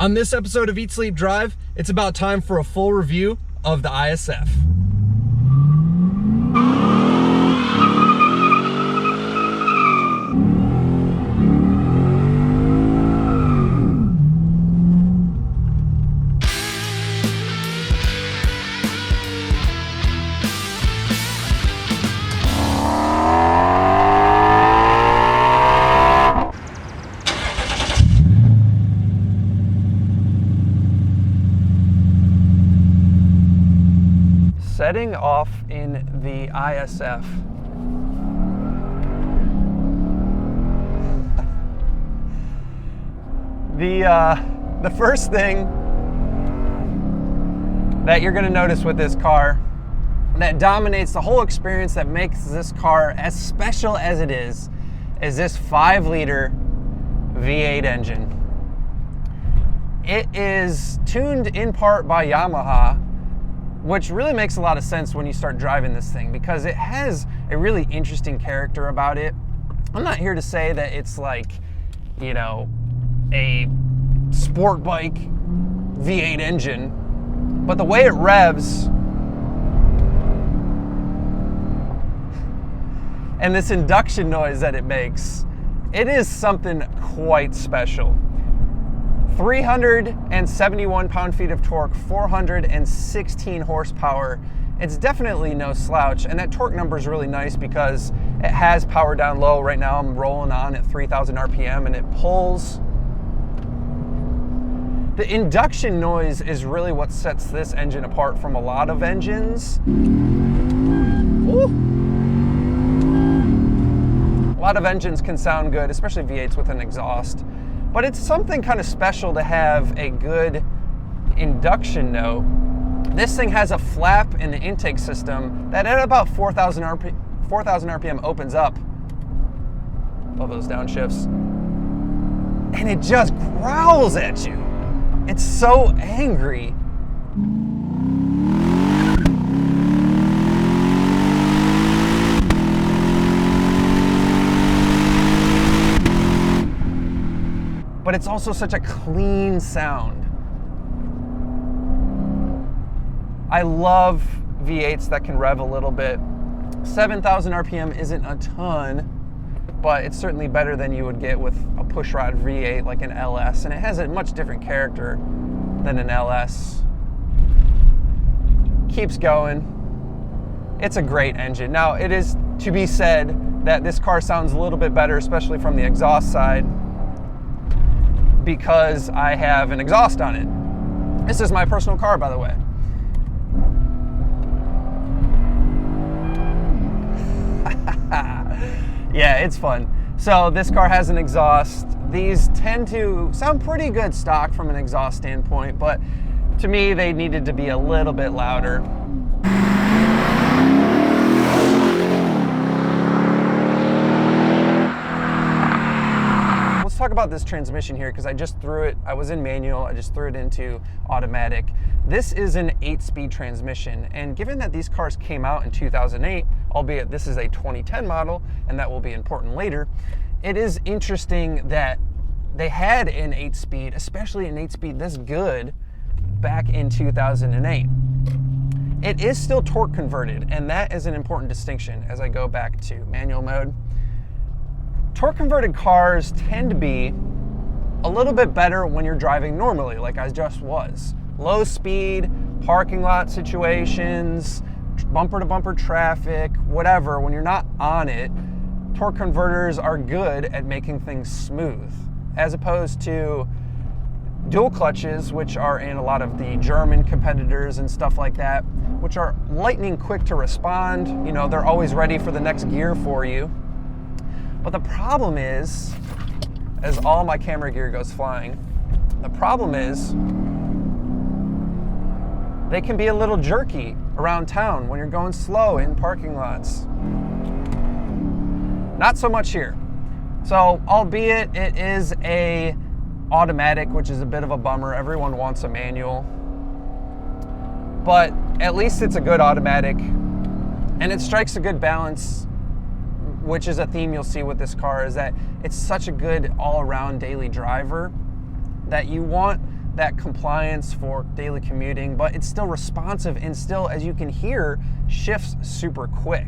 On this episode of Eat Sleep Drive, it's about time for a full review of the ISF. Setting off in the ISF. The first thing that you're going to notice with this car that dominates the whole experience, that makes this car as special as it is this 5-liter V8 engine. It is tuned in part by Yamaha, which really makes a lot of sense when you start driving this thing because it has a really interesting character about it. I'm not here to say that it's like, you know, a sport bike V8 engine, but the way it revs and this induction noise that it makes, it is something quite special. 371 pound-feet of torque, 416 horsepower. It's definitely no slouch, and that torque number is really nice because it has power down low. Right now I'm rolling on at 3,000 RPM and it pulls. The induction noise is really what sets this engine apart from a lot of engines. Ooh. A lot of engines can sound good, especially V8s with an exhaust. But it's something kind of special to have a good induction note. This thing has a flap in the intake system that at about 4,000 RPM opens up. Love those downshifts. And it just growls at you. It's so angry. But it's also such a clean sound. I love V8s that can rev a little bit. 7,000 RPM isn't a ton, but it's certainly better than you would get with a pushrod V8 like an LS, and it has a much different character than an LS. Keeps going. It's a great engine. Now, it is to be said that this car sounds a little bit better, especially from the exhaust side, because I have an exhaust on it. This is my personal car, by the way. Yeah, it's fun. So this car has an exhaust. These tend to sound pretty good stock from an exhaust standpoint, but to me, they needed to be a little bit louder. Talk about this transmission here because I just threw it, I was in manual, I just threw it into automatic. This is an 8-speed transmission, and given that these cars came out in 2008, albeit this is a 2010 model, and that will be important later, it is interesting that they had an 8-speed, especially an 8-speed this good, back in 2008. It is still torque converted, and that is an important distinction as I go back to manual mode. Torque converted cars tend to be a little bit better when you're driving normally, like I just was. Low speed, parking lot situations, bumper to bumper traffic, whatever. When you're not on it, torque converters are good at making things smooth, as opposed to dual clutches, which are in a lot of the German competitors and stuff like that, which are lightning quick to respond. You know, they're always ready for the next gear for you. But the problem is, as all my camera gear goes flying, the problem is they can be a little jerky around town when you're going slow in parking lots. Not so much here. So, albeit it is a automatic, which is a bit of a bummer. Everyone wants a manual. But at least it's a good automatic, and it strikes a good balance, which is a theme you'll see with this car, is that it's such a good all-around daily driver that you want that compliance for daily commuting, but it's still responsive and still, as you can hear, shifts super quick.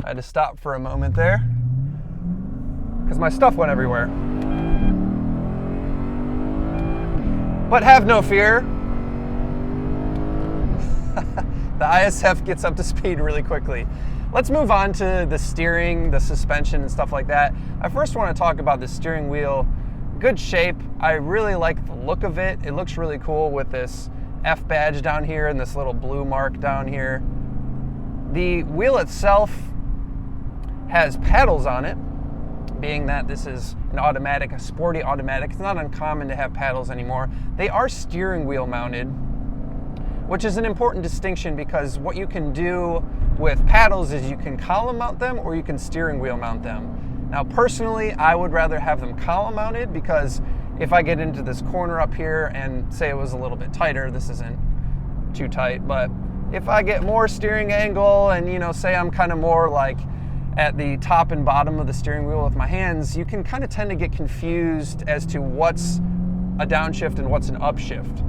I had to stop for a moment there because my stuff went everywhere. But have no fear. The ISF gets up to speed really quickly. Let's move on to the steering, the suspension, and stuff like that. I first want to talk about the steering wheel. Good shape. I really like the look of it. It looks really cool with this F badge down here and this little blue mark down here. The wheel itself has paddles on it, being that this is an automatic, a sporty automatic. It's not uncommon to have paddles anymore. They are steering wheel mounted, which is an important distinction because what you can do with paddles is you can column mount them or you can steering wheel mount them. Now personally, I would rather have them column mounted because if I get into this corner up here and say it was a little bit tighter, this isn't too tight, but if I get more steering angle and, you know, say I'm kind of more like at the top and bottom of the steering wheel with my hands, you can kind of tend to get confused as to what's a downshift and what's an upshift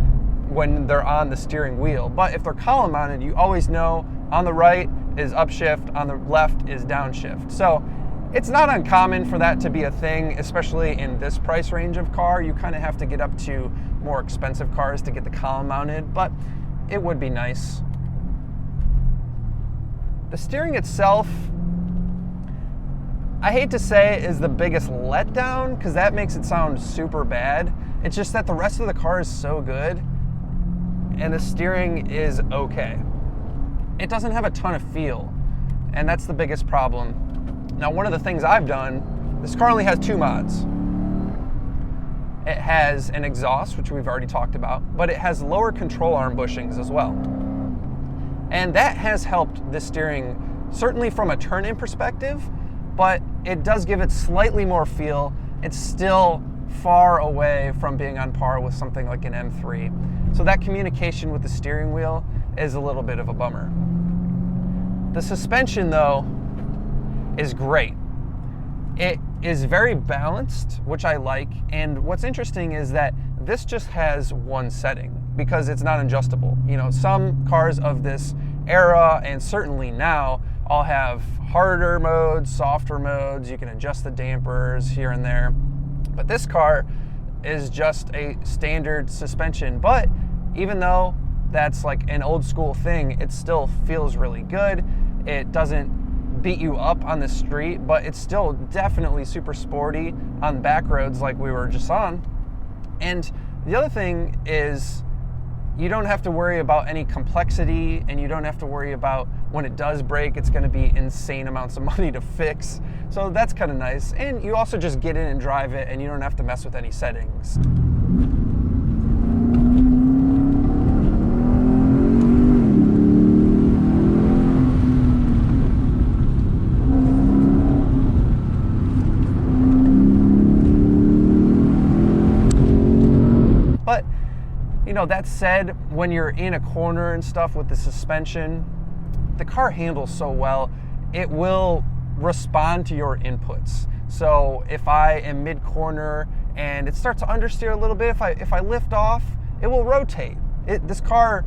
when they're on the steering wheel. But if they're column mounted, you always know on the right is upshift, on the left is downshift. So it's not uncommon for that to be a thing, especially in this price range of car. You kind of have to get up to more expensive cars to get the column mounted, but it would be nice. The steering itself, I hate to say is the biggest letdown because that makes it sound super bad. It's just that the rest of the car is so good and the steering is okay. It doesn't have a ton of feel, and that's the biggest problem. Now, one of the things I've done, this car only has 2 mods. It has an exhaust, which we've already talked about, but it has lower control arm bushings as well. And that has helped the steering, certainly from a turn-in perspective, but it does give it slightly more feel. It's still far away from being on par with something like an M3. So that communication with the steering wheel is a little bit of a bummer. The suspension, though, is great. It is very balanced, which I like, and what's interesting is that this just has one setting because it's not adjustable. You know, some cars of this era, and certainly now, all have harder modes, softer modes. You can adjust the dampers here and there. But this car is just a standard suspension. But even though that's like an old school thing, it still feels really good. It doesn't beat you up on the street, but it's still definitely super sporty on back roads like we were just on. And the other thing is you don't have to worry about any complexity, and you don't have to worry about when it does break, it's going to be insane amounts of money to fix. So that's kind of nice. And you also just get in and drive it, and you don't have to mess with any settings. But you know, that said, when you're in a corner and stuff with the suspension, the car handles so well, it will respond to your inputs. So if I am mid-corner and it starts to understeer a little bit, if I lift off, it will rotate. This car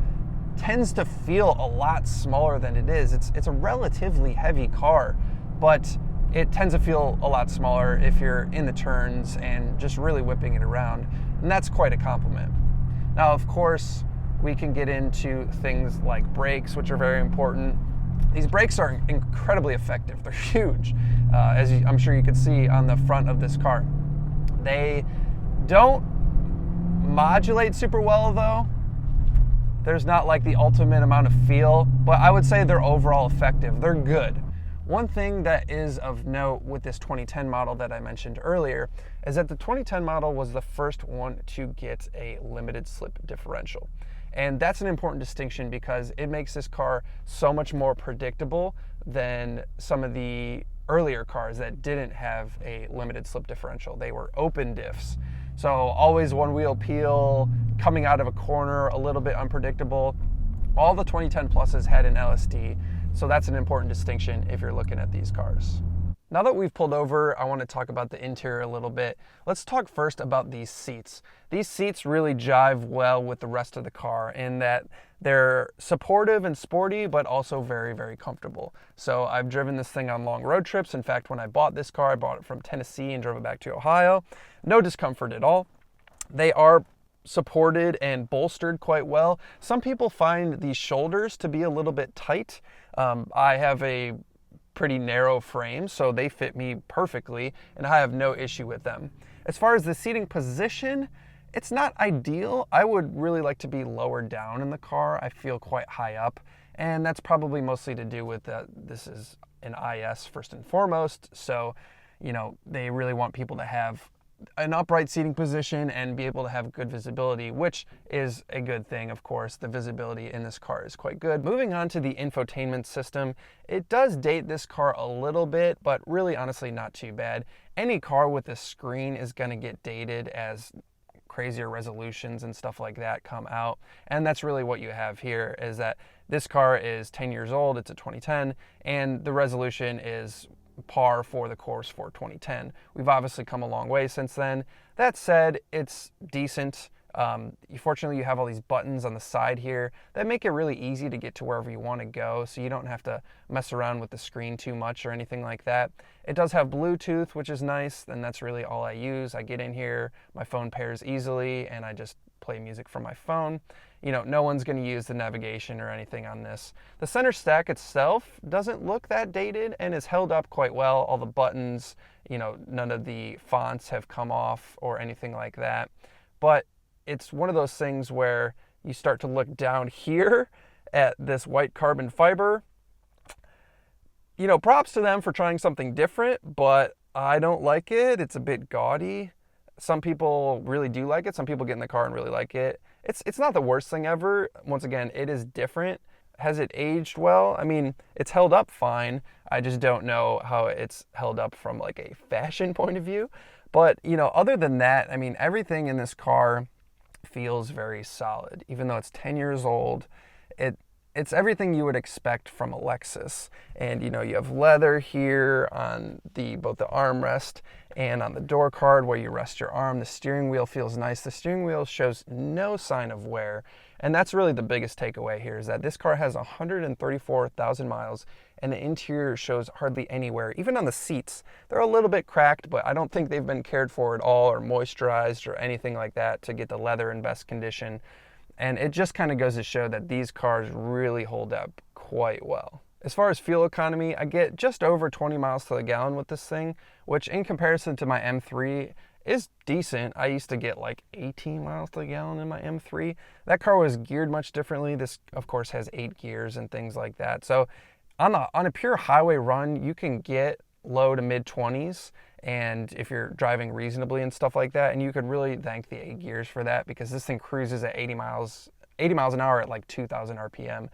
tends to feel a lot smaller than it is. It's a relatively heavy car, but it tends to feel a lot smaller if you're in the turns and just really whipping it around. And that's quite a compliment. Now, of course, we can get into things like brakes, which are very important. These brakes are incredibly effective. They're huge, I'm sure you could see on the front of this car. They don't modulate super well, though. There's not like the ultimate amount of feel, but I would say they're overall effective. They're good. One thing that is of note with this 2010 model that I mentioned earlier is that the 2010 model was the first one to get a limited slip differential. And that's an important distinction because it makes this car so much more predictable than some of the earlier cars that didn't have a limited slip differential. They were open diffs. So always one wheel peel, coming out of a corner, a little bit unpredictable. All the 2010 Pluses had an LSD, so that's an important distinction if you're looking at these cars. Now that we've pulled over, I want to talk about the interior a little bit. Let's talk first about these seats. These seats really jive well with the rest of the car in that they're supportive and sporty, but also very, very comfortable. So I've driven this thing on long road trips. In fact, when I bought this car, I bought it from Tennessee and drove it back to Ohio. No discomfort at all. They are supported and bolstered quite well. Some people find these shoulders to be a little bit tight. I have a pretty narrow frame, so they fit me perfectly, and I have no issue with them. As far as the seating position, it's not ideal. I would really like to be lower down in the car. I feel quite high up, and that's probably mostly to do with that this is an IS first and foremost, so they really want people to have an upright seating position and be able to have good visibility, which is a good thing, of course. The visibility in this car is quite good. Moving on to the infotainment system, it does date this car a little bit, but really honestly not too bad. Any car with a screen is going to get dated as crazier resolutions and stuff like that come out, and that's really what you have here, is that this car is 10 years old, it's a 2010, and the resolution is par for the course for 2010. We've obviously come a long way since then. That said, it's decent. Fortunately, you have all these buttons on the side here that make it really easy to get to wherever you want to go, so you don't have to mess around with the screen too much or anything like that. It does have Bluetooth, which is nice, and that's really all I use. I get in here, my phone pairs easily, and I just play music from my phone. No one's going to use the navigation or anything on this. The center stack itself doesn't look that dated and is held up quite well. All the buttons, none of the fonts have come off or anything like that. But it's one of those things where you start to look down here at this white carbon fiber. Props to them for trying something different, but I don't like it. It's a bit gaudy. Some people really do like it. Some people get in the car and really like it. It's not the worst thing ever. Once again, it is different. Has it aged well? I mean, it's held up fine. I just don't know how it's held up from like a fashion point of view. But, other than that, I mean, everything in this car feels very solid. Even though it's 10 years old, it's everything you would expect from a Lexus. And you have leather here on both the armrest and on the door card where you rest your arm. The steering wheel feels nice. The steering wheel shows no sign of wear. And that's really the biggest takeaway here, is that this car has 134,000 miles and the interior shows hardly any wear. Even on the seats, they're a little bit cracked, but I don't think they've been cared for at all or moisturized or anything like that to get the leather in best condition. And it just kind of goes to show that these cars really hold up quite well. As far as fuel economy, I get just over 20 miles to the gallon with this thing, which in comparison to my M3 is decent. I used to get like 18 miles to the gallon in my M3. That car was geared much differently. This, of course, has 8 gears and things like that. So on a pure highway run, you can get low to mid 20s, and if you're driving reasonably and stuff like that, and you could really thank the 8 gears for that, because this thing cruises at 80 miles an hour at like 2,000 RPM.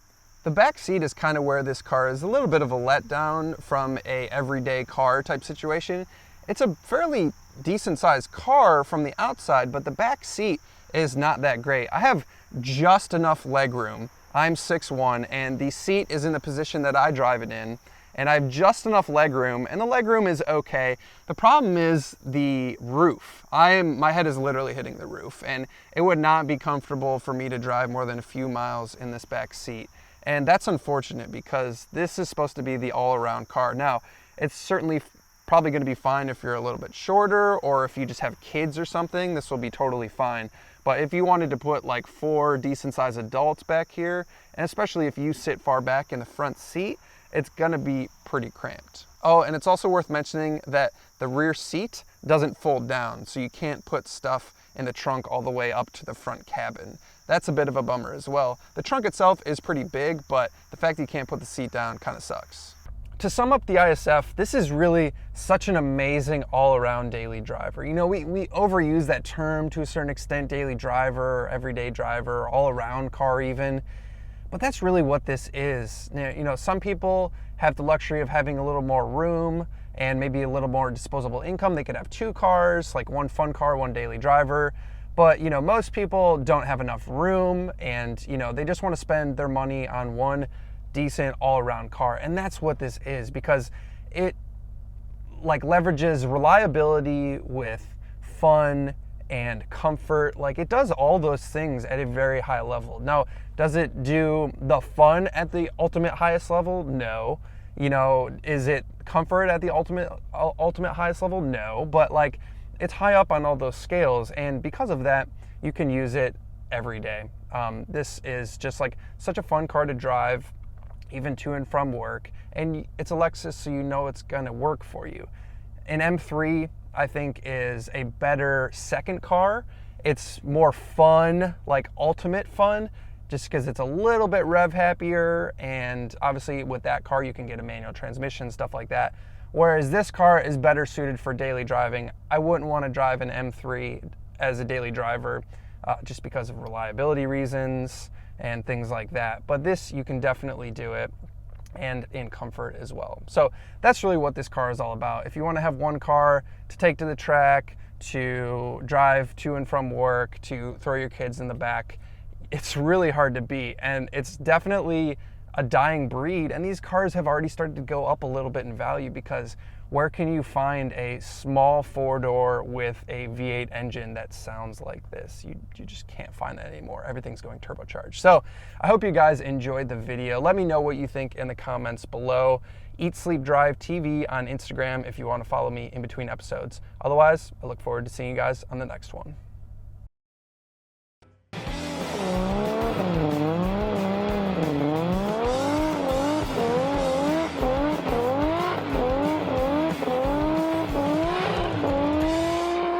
The back seat is kind of where this car is a little bit of a letdown from a everyday car type situation. It's a fairly decent sized car from the outside, but the back seat is not that great. I have just enough leg room. I'm 6'1", and the seat is in the position that I drive it in, and I have just enough leg room, and the leg room is okay. The problem is the roof. My head is literally hitting the roof, and it would not be comfortable for me to drive more than a few miles in this back seat. And that's unfortunate, because this is supposed to be the all-around car. Now, it's certainly probably going to be fine if you're a little bit shorter, or if you just have kids or something, this will be totally fine. But if you wanted to put like 4 decent-sized adults back here, and especially if you sit far back in the front seat, it's going to be pretty cramped. Oh, and it's also worth mentioning that the rear seat doesn't fold down, so you can't put stuff in the trunk all the way up to the front cabin. That's a bit of a bummer as well. The trunk itself is pretty big, but the fact that you can't put the seat down kind of sucks. To sum up the ISF, this is really such an amazing all-around daily driver. You know, we overuse that term to a certain extent, daily driver, everyday driver, all-around car even, but that's really what this is. You know, some people have the luxury of having a little more room and maybe a little more disposable income. They could have 2 cars, like one fun car, one daily driver. But, you know, most people don't have enough room, and, you know, they just want to spend their money on one decent all-around car. And that's what this is, because it like leverages reliability with fun and comfort. Like, it does all those things at a very high level. Now, does it do the fun at the ultimate highest level? No. You know, is it comfort at the ultimate highest level? No. But like, it's high up on all those scales, and because of that, you can use it every day. This is just like such a fun car to drive, even to and from work, and it's a Lexus, so you know it's gonna work for you. An M3, I think, is a better second car. It's more fun, like ultimate fun, just because it's a little bit rev happier, and obviously with that car you can get a manual transmission, stuff like that. Whereas this car is better suited for daily driving. I wouldn't want to drive an M3 as a daily driver just because of reliability reasons and things like that. But this, you can definitely do it, and in comfort as well. So that's really what this car is all about. If you want to have one car to take to the track, to drive to and from work, to throw your kids in the back, it's really hard to beat. And it's definitely a dying breed, and these cars have already started to go up a little bit in value, because where can you find a small four-door with a V8 engine that sounds like this? You just can't find that anymore. Everything's going turbocharged. So I hope you guys enjoyed the video. Let me know what you think in the comments below. EatSleepDrive TV on Instagram if you want to follow me in between episodes. Otherwise, I look forward to seeing you guys on the next one.